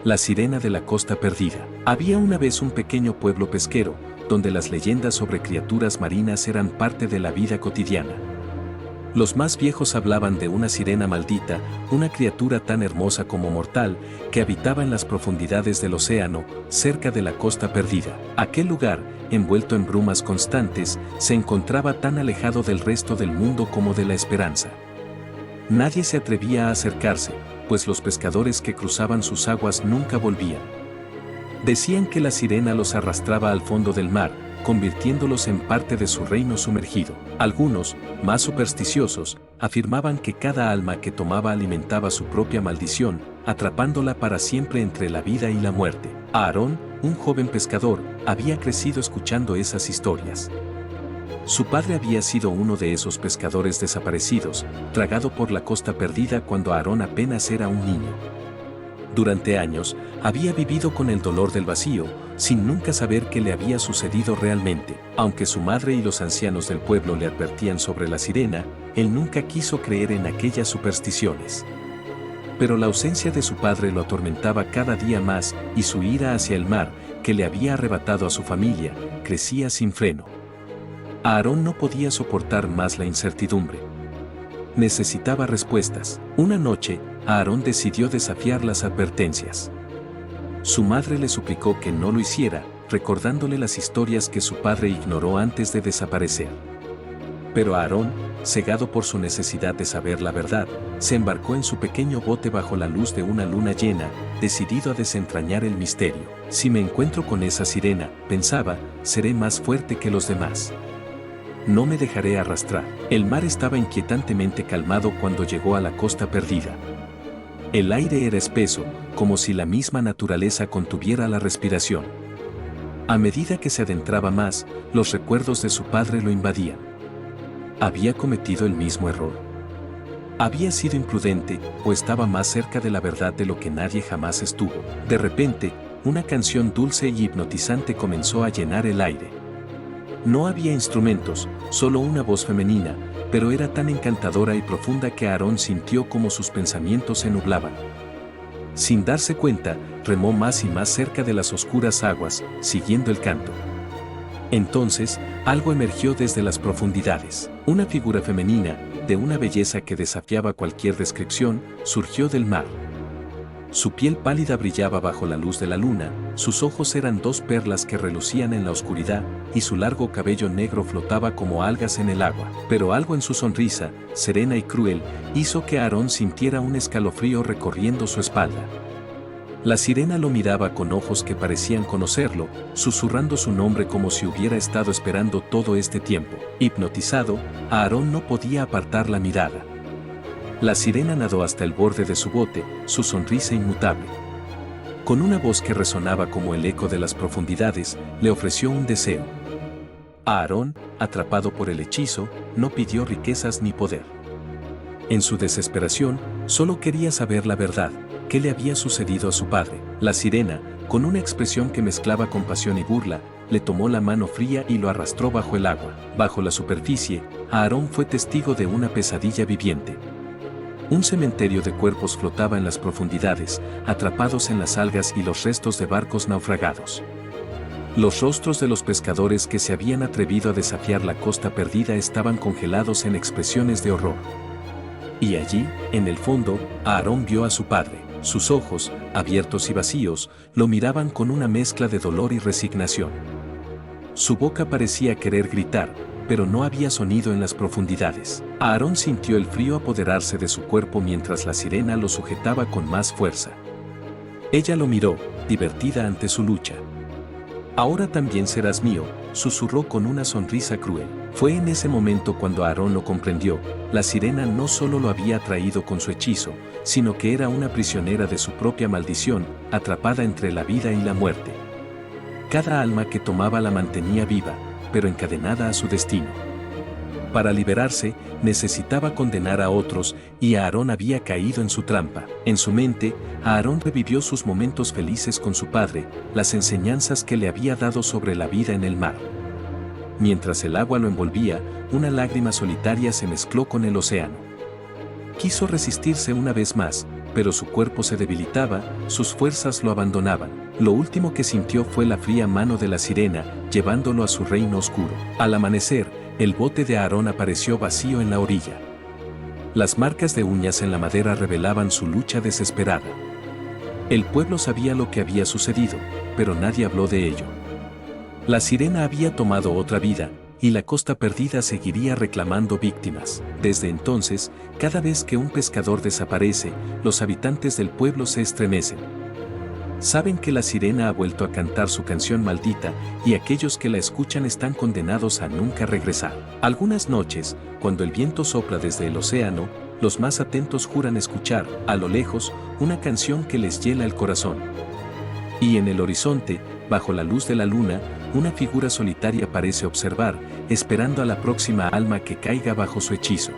La sirena de la costa perdida. Había una vez un pequeño pueblo pesquero, donde las leyendas sobre criaturas marinas eran parte de la vida cotidiana. Los más viejos hablaban de una sirena maldita, una criatura tan hermosa como mortal, que habitaba en las profundidades del océano, cerca de la costa perdida. Aquel lugar, envuelto en brumas constantes, se encontraba tan alejado del resto del mundo como de la esperanza. Nadie se atrevía a acercarse, pues los pescadores que cruzaban sus aguas nunca volvían. Decían que la sirena los arrastraba al fondo del mar, convirtiéndolos en parte de su reino sumergido. Algunos, más supersticiosos, afirmaban que cada alma que tomaba alimentaba su propia maldición, atrapándola para siempre entre la vida y la muerte. Aarón, un joven pescador, había crecido escuchando esas historias. Su padre había sido uno de esos pescadores desaparecidos, tragado por la costa perdida cuando Aarón apenas era un niño. Durante años, había vivido con el dolor del vacío, sin nunca saber qué le había sucedido realmente. Aunque su madre y los ancianos del pueblo le advertían sobre la sirena, él nunca quiso creer en aquellas supersticiones. Pero la ausencia de su padre lo atormentaba cada día más, y su ira hacia el mar, que le había arrebatado a su familia, crecía sin freno. Aarón no podía soportar más la incertidumbre. Necesitaba respuestas. Una noche, Aarón decidió desafiar las advertencias. Su madre le suplicó que no lo hiciera, recordándole las historias que su padre ignoró antes de desaparecer. Pero Aarón, cegado por su necesidad de saber la verdad, se embarcó en su pequeño bote bajo la luz de una luna llena, decidido a desentrañar el misterio. Si me encuentro con esa sirena, pensaba, seré más fuerte que los demás. No me dejaré arrastrar. El mar estaba inquietantemente calmado cuando llegó a la costa perdida. El aire era espeso, como si la misma naturaleza contuviera la respiración. A medida que se adentraba más, los recuerdos de su padre lo invadían. ¿Había cometido el mismo error? ¿Había sido imprudente o estaba más cerca de la verdad de lo que nadie jamás estuvo? De repente, una canción dulce y hipnotizante comenzó a llenar el aire. No había instrumentos, solo una voz femenina, pero era tan encantadora y profunda que Aarón sintió como sus pensamientos se nublaban. Sin darse cuenta, remó más y más cerca de las oscuras aguas, siguiendo el canto. Entonces, algo emergió desde las profundidades. Una figura femenina, de una belleza que desafiaba cualquier descripción, surgió del mar. Su piel pálida brillaba bajo la luz de la luna, sus ojos eran dos perlas que relucían en la oscuridad, y su largo cabello negro flotaba como algas en el agua. Pero algo en su sonrisa, serena y cruel, hizo que Aarón sintiera un escalofrío recorriendo su espalda. La sirena lo miraba con ojos que parecían conocerlo, susurrando su nombre como si hubiera estado esperando todo este tiempo. Hipnotizado, Aarón no podía apartar la mirada. La sirena nadó hasta el borde de su bote, su sonrisa inmutable. Con una voz que resonaba como el eco de las profundidades, le ofreció un deseo. Aarón, atrapado por el hechizo, no pidió riquezas ni poder. En su desesperación, solo quería saber la verdad, qué le había sucedido a su padre. La sirena, con una expresión que mezclaba compasión y burla, le tomó la mano fría y lo arrastró bajo el agua. Bajo la superficie, Aarón fue testigo de una pesadilla viviente. Un cementerio de cuerpos flotaba en las profundidades, atrapados en las algas y los restos de barcos naufragados. Los rostros de los pescadores que se habían atrevido a desafiar la costa perdida estaban congelados en expresiones de horror. Y allí, en el fondo, Aarón vio a su padre. Sus ojos, abiertos y vacíos, lo miraban con una mezcla de dolor y resignación. Su boca parecía querer gritar, pero no había sonido en las profundidades. Aarón sintió el frío apoderarse de su cuerpo mientras la sirena lo sujetaba con más fuerza. Ella lo miró, divertida ante su lucha. «Ahora también serás mío», susurró con una sonrisa cruel. Fue en ese momento cuando Aarón lo comprendió. La sirena no solo lo había atraído con su hechizo, sino que era una prisionera de su propia maldición, atrapada entre la vida y la muerte. Cada alma que tomaba la mantenía viva, pero encadenada a su destino. Para liberarse, necesitaba condenar a otros, y Aarón había caído en su trampa. En su mente, Aarón revivió sus momentos felices con su padre, las enseñanzas que le había dado sobre la vida en el mar. Mientras el agua lo envolvía, una lágrima solitaria se mezcló con el océano. Quiso resistirse una vez más, pero su cuerpo se debilitaba, sus fuerzas lo abandonaban. Lo último que sintió fue la fría mano de la sirena, llevándolo a su reino oscuro. Al amanecer, el bote de Aarón apareció vacío en la orilla. Las marcas de uñas en la madera revelaban su lucha desesperada. El pueblo sabía lo que había sucedido, pero nadie habló de ello. La sirena había tomado otra vida, y la Costa Perdida seguiría reclamando víctimas. Desde entonces, cada vez que un pescador desaparece, los habitantes del pueblo se estremecen. Saben que la sirena ha vuelto a cantar su canción maldita, y aquellos que la escuchan están condenados a nunca regresar. Algunas noches, cuando el viento sopla desde el océano, los más atentos juran escuchar, a lo lejos, una canción que les hiela el corazón. Y en el horizonte, bajo la luz de la luna, una figura solitaria parece observar, esperando a la próxima alma que caiga bajo su hechizo.